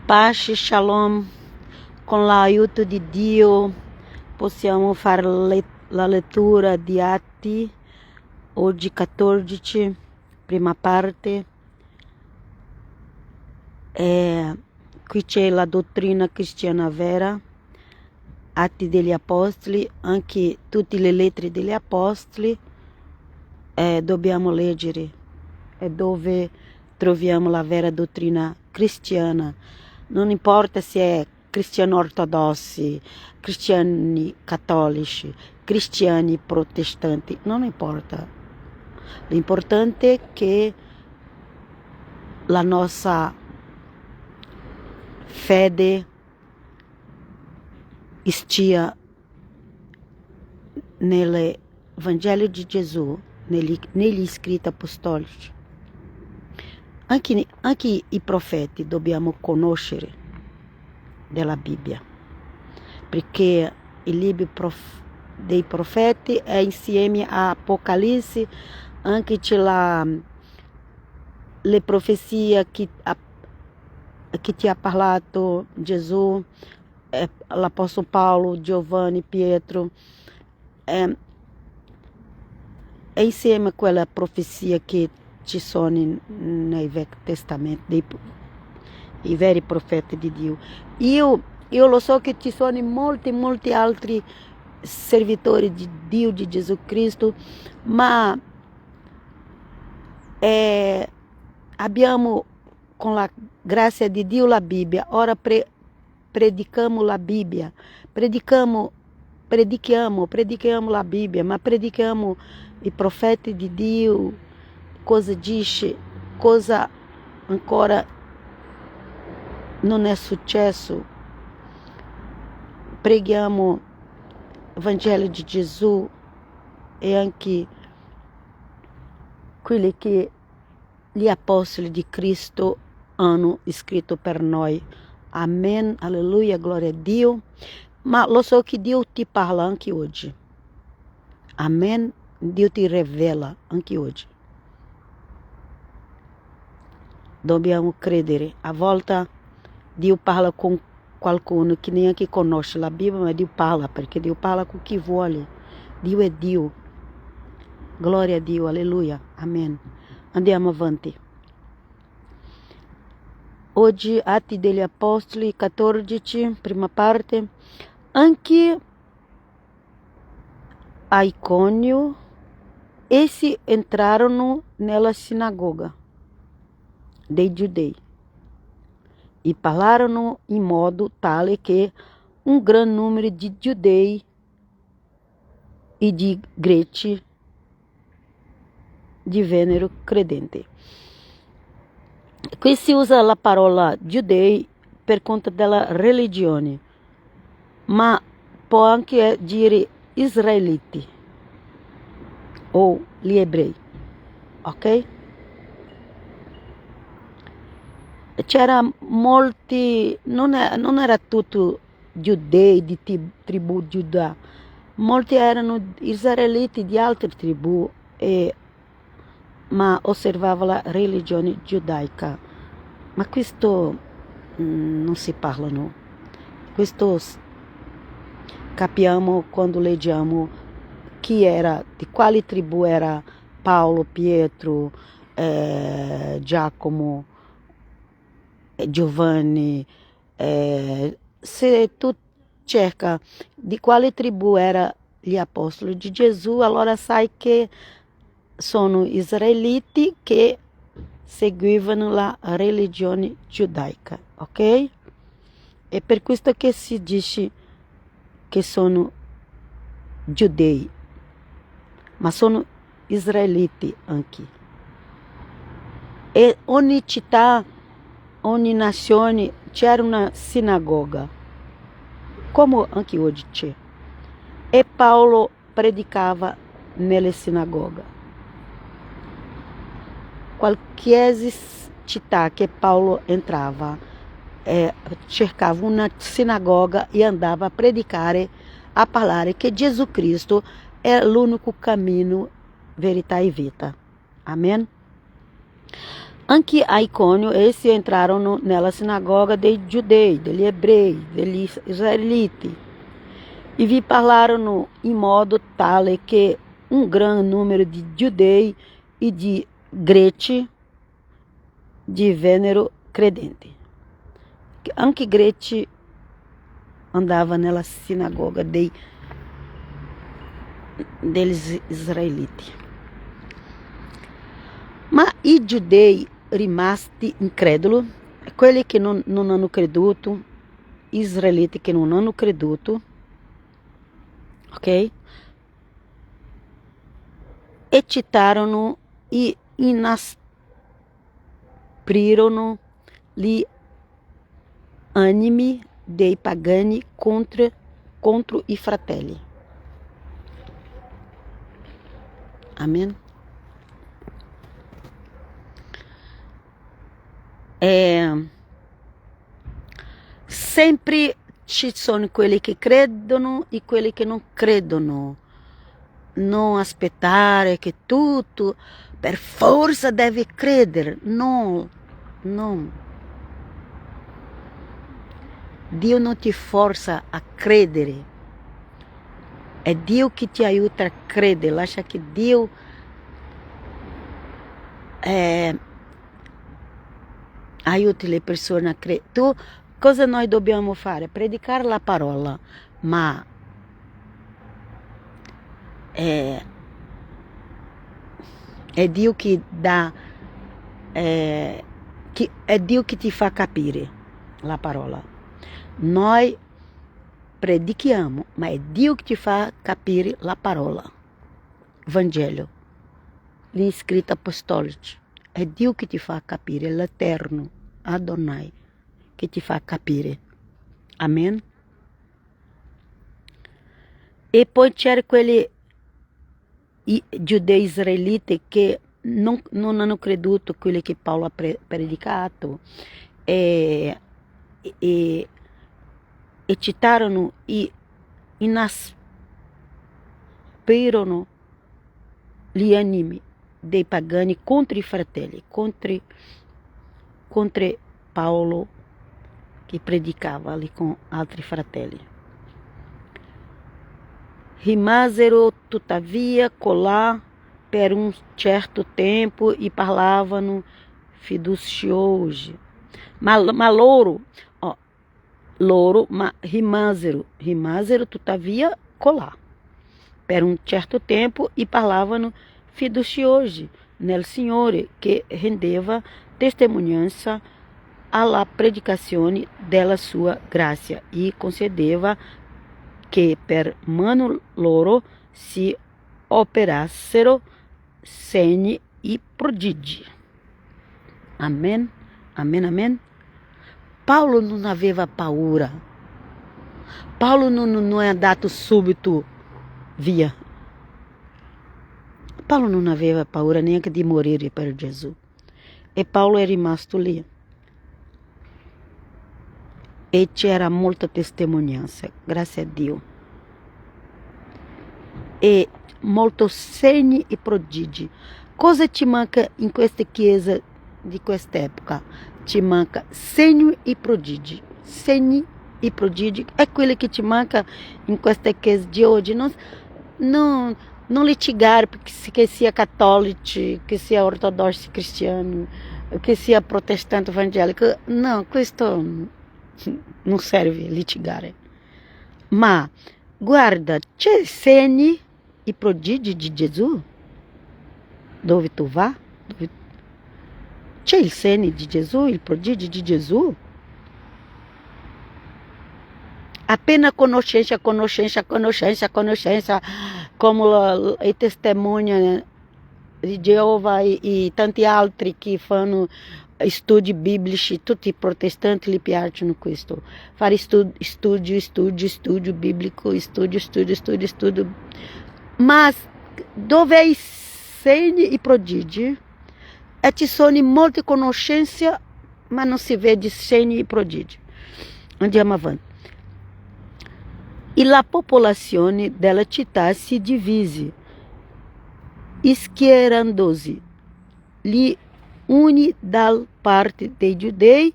Pace, shalom, con l'aiuto di Dio possiamo fare la lettura di Atti, oggi 14, prima parte. Qui c'è la dottrina cristiana vera, Atti degli Apostoli, anche tutte le lettere degli Apostoli dobbiamo leggere, è dove troviamo la vera dottrina cristiana. Non importa se è cristiani ortodossi, cristiani cattolici, cristiani protestanti, non importa. L'importante è che la nostra fede stia nell'Evangelio di Gesù, negli scritti apostolici. Anche i profeti dobbiamo conoscere della Bibbia, perché il libro dei profeti è insieme a Apocalisse, anche c'è le profezie che ti ha parlato Gesù, l'Apostolo Paolo, Giovanni, Pietro, è insieme a quella profezia che ci sono nel Vecchio Testamento, i veri profeti di Dio. Io lo so che ci sono molti altri servitori di Dio, di Gesù Cristo, ma abbiamo con la grazia di Dio la Bibbia. Ora predichiamo la Bibbia, predichiamo la Bibbia, ma predichiamo i profeti di Dio, cosa dice, cosa ancora non è successo. Preghiamo il Vangelo di Gesù e anche quelli che gli apostoli di Cristo hanno scritto per noi. Amen, alleluia, gloria a Dio. Ma lo so che Dio ti parla anche oggi. Amen, Dio ti rivela anche oggi. Dobbiamo credere. A volte Dio parla con qualcuno che neanche conosce la Bibbia, ma Dio parla, perché Dio parla con chi vuole. Dio è Dio. Glória a Dio, alleluia, amen. Andiamo avanti. Oggi Atti degli Apostoli 14, prima parte. Anche a Icônio, essi entrarono nella sinagoga dei giudei e parlarono in modo tale che un gran numero di giudei e di greci divennero credenti. Qui si usa la parola giudei per conto della religione, ma può anche dire israeliti o gli ebrei, ok? C'era molti, non era tutto giudei di tribù Giuda, molti erano israeliti di altre tribù, ma osservava la religione giudaica. Ma questo non si parla, no? Questo capiamo quando leggiamo chi era, di quale tribù era Paolo, Pietro, Giacomo, Giovanni. Se tu cerca di quale tribù era gli apostoli di Gesù, allora sai che sono israeliti che seguivano la religione giudaica, ok? È per questo che si dice che sono giudei, ma sono israeliti anche. E ogni città, ogni nazione c'era una sinagoga, come anche oggi c'è. E Paolo predicava nelle sinagoghe. Qualsiasi città che Paolo entrava, cercava una sinagoga e andava a predicare, a parlare che Gesù Cristo è l'unico cammino, verità e vita. Amen? Anche a Icônio, essi entrarono nella sinagoga dei giudei, degli ebrei, degli israeliti, e vi parlarono in modo tale che un gran numero di giudei e di greci divennero credenti. Anche greci andava nella sinagoga degli israeliti. Ma i giudei rimasti increduli, quelli che non hanno creduto, israeliti che non hanno creduto, ok? Eccitarono e inasprirono gli animi dei pagani contro i fratelli. Amen? Sempre ci sono quelli che credono e quelli che non credono. Non aspettare che tutto per forza deve credere. No, no. Dio non ti forza a credere. È Dio che ti aiuta a credere. Lascia che Dio aiuti le persone a credere. Tu, cosa noi dobbiamo fare? Predicare la parola, ma è Dio che dà, è Dio che ti fa capire la parola. Noi predichiamo, ma è Dio che ti fa capire la parola. Vangelo, gli scritti apostolici, è Dio che ti fa capire, l'Eterno, Adonai, che ti fa capire. Amen? E poi c'erano quelli giudei israeliti che non hanno creduto quelli che Paolo ha predicato e citarono e inasprirono gli animi dei pagani contro i fratelli, contro Paolo che predicava lì con altri fratelli. Rimasero tuttavia colà per un certo tempo e parlavano fiduciosi. Ma loro rimasero tuttavia colà per un certo tempo e parlavano fiduciosi nel Signore, che rendeva testemunhanza alla predicazione della sua grazia e concedeva che per mano loro si operassero segni e prodigi. Amen, amen, amen. Paulo non aveva paura. Paulo non è andato subito via. Paulo non aveva paura neanche di morire per Gesù. E Paulo è rimasto lì. E c'era molta testimonianza, grazie a Dio. E molti segni e prodigi. Cosa ci manca in queste chiese di quest'epoca? Ci manca segni e prodigi. Segni e prodigi è quello che ci manca in queste chiese di oggi. Non litigare che sia cattolici, che sia ortodossi cristiano, che sia protestante evangelico. No, questo non serve litigare. Ma guarda, c'è segni e prodigi di Gesù dove tu vai? C'è il segno di Gesù, il prodigio di Gesù. Appena conoscenza, come i testimoni di Geova e tanti altri che fanno studi biblici, tutti i protestanti gli piacciono questo, fare studio biblico, studio. Ma dove i segni e prodigi? E ci sono molte conoscenze, ma non si vede segni e prodigi. Andiamo avanti. E la popolazione della città si divise, schierandosi gli uni dal parte dei giudei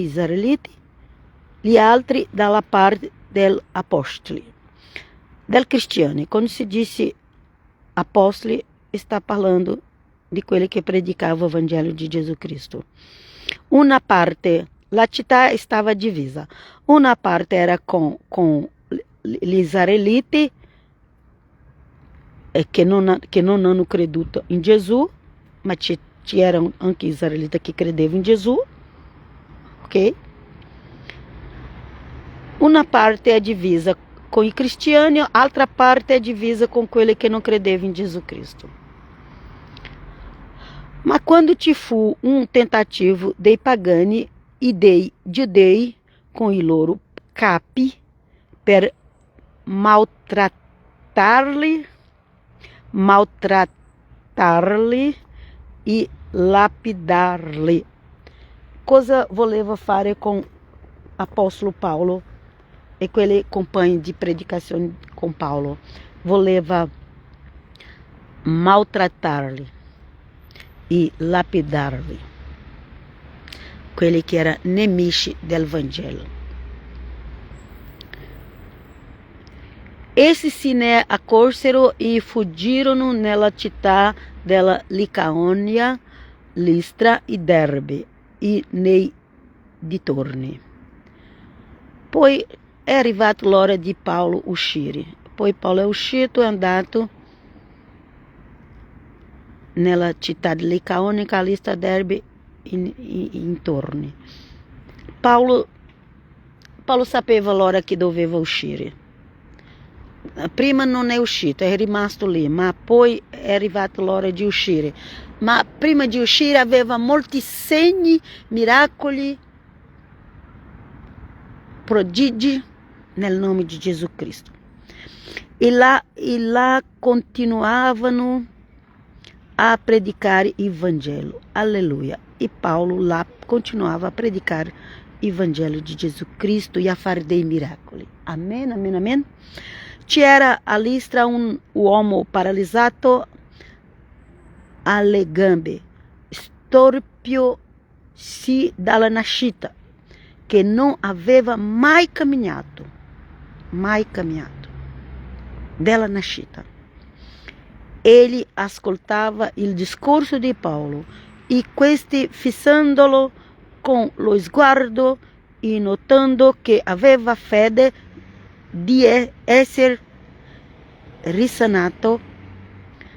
israeliti, gli altri dalla parte degli apostoli, del cristiani. Quando si dice apostoli, está falando di quelli che predicava o Evangelho di Gesù Cristo. Una parte, la città stava divisa, una parte era con gli israeliti che non hanno creduto in Gesù, ma c'erano anche israeliti che credevano in Gesù, ok? Una parte è divisa com i cristiani, altra parte è divisa com quelli che non credevano in Gesù Cristo. Ma quando ci fu un tentativo dei pagani e dei giudei com i loro capi per maltrattarli e lapidarli. Cosa voleva fare com apóstolo Paulo e quelli compagni di predicazione con Paulo? Voleva maltrattarli e lapidarli, quelli che erano nemici del Vangelo. Essi se ne accorsero e fuggirono nella città della Licaonia, Listra e Derbe e nei dintorni. Poi è arrivata l'ora di Paolo uscire. Poi Paolo è uscito e è andato nella città di Licaonia, Listra, Derbe e intorni. Paulo sapeva l'ora che doveva uscire. Prima non è uscito, è rimasto lì, ma poi è arrivata l'ora di uscire. Ma prima di uscire aveva molti segni, miracoli, prodigi nel nome di Gesù Cristo. E là continuavano a predicare il Vangelo. Alleluia. E Paulo lá continuava a predicare il Vangelo di Gesù Cristo e a fare dei miracoli. Amen, amen, amen. C'era a Listra un uomo paralizzato alle gambe, storpio-si dalla nascita, che non aveva mai camminato, della nascita. Egli ascoltava il discorso di Paolo e questi, fissandolo con lo sguardo e notando che aveva fede di essere risanato,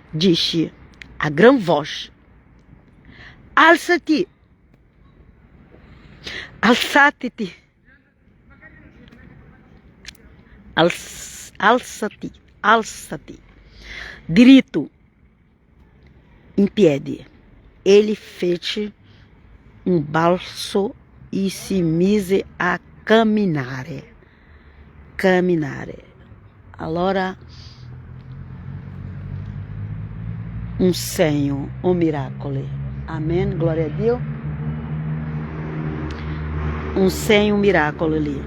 disse a gran voce: alzati, alzati, diritto, in piedi. Ele fece um balzo e se mise a camminare. Allora um segno, um miracolo. Amém, glória a Dio. Um segno, um miracolo ali.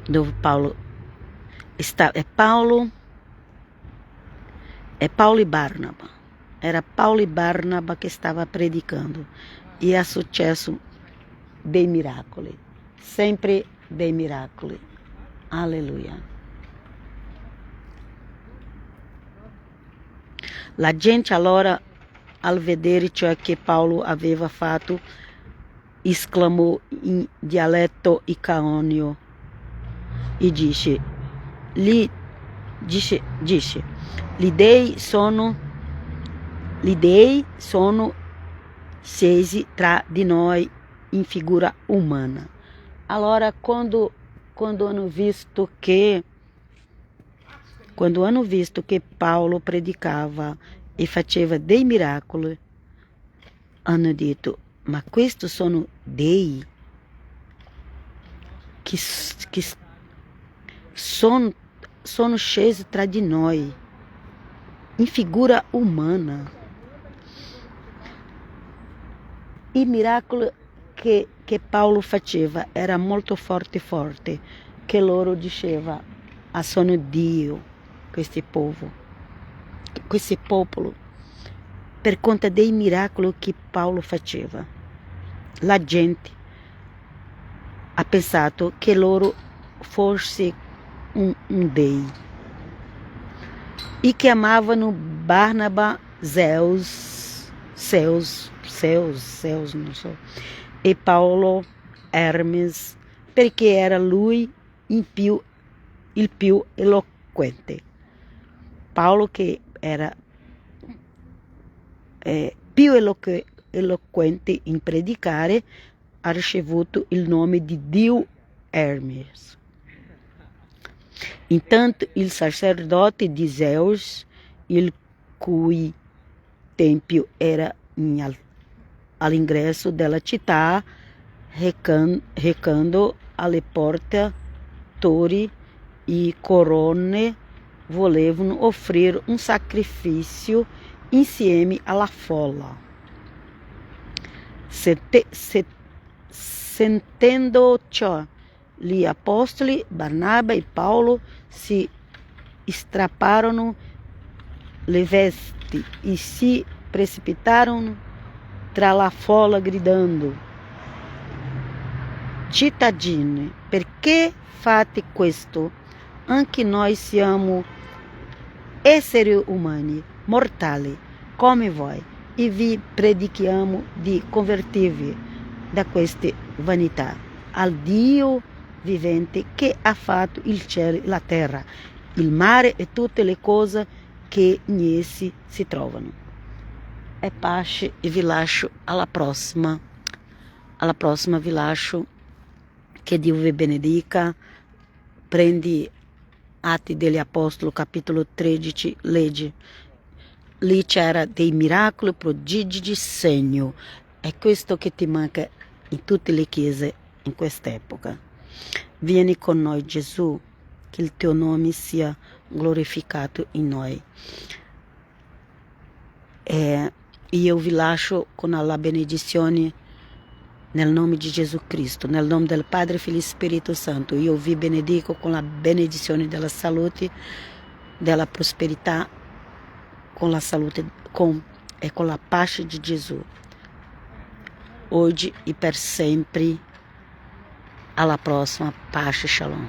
Dove Paulo está, é Paulo e Barnaba. Era Paulo e Barnaba que estava predicando. E é sucesso dei miracoli. Sempre dei miracoli. Alleluia. La gente allora, al vedere ciò che Paulo aveva fatto, esclamò in dialetto icaonio e disse: gli dei sono scesi tra di noi in figura umana. Allora, quando hanno visto che Paulo predicava e faceva dei miracoli, hanno detto: ma questi sono dei che sono scesi tra di noi in figura umana. I miracoli che Paulo faceva era molto forte, che loro diceva: ah, sono Dio, questi povo, com esse popolo per conta dei miracoli che Paolo faceva. La gente ha pensato che loro fosse un dei e chiamavano Barnaba Zeus, non so, e Paolo Hermes, perché era lui il più eloquente. Paolo, che era più eloquente in predicare, ha ricevuto il nome di Dio Hermes. Intanto il sacerdote di Zeus, il cui tempio era all'ingresso della città, recando alle porte torri e corone, volevano offrire un sacrificio insieme alla folla. Sentendo ciò, gli apostoli Barnaba e Paolo si strapparono le vesti e si precipitarono tra la folla gridando: cittadini, perché fate questo? Anche noi siamo esseri umani, mortali, come voi, e vi predichiamo di convertirvi da queste vanità al Dio vivente che ha fatto il cielo e la terra, il mare e tutte le cose che in essi si trovano. E pace, e vi lascio alla prossima. Alla prossima vi lascio. Che Dio vi benedica. Prendi Atti degli Apostoli, capitolo 13, leggi. Lì c'era dei miracoli, prodigi, segno. È questo che ti manca in tutte le chiese in quest'epoca. Vieni con noi, Gesù, che il tuo nome sia glorificato in noi. E io vi lascio con la benedizione nel nome di Gesù Cristo, nel nome del Padre, Figlio e Spirito Santo. Io vi benedico con la benedizione della salute, della prosperità, con la salute e con la pace di Gesù, oggi e per sempre. Alla prossima. Pace, shalom.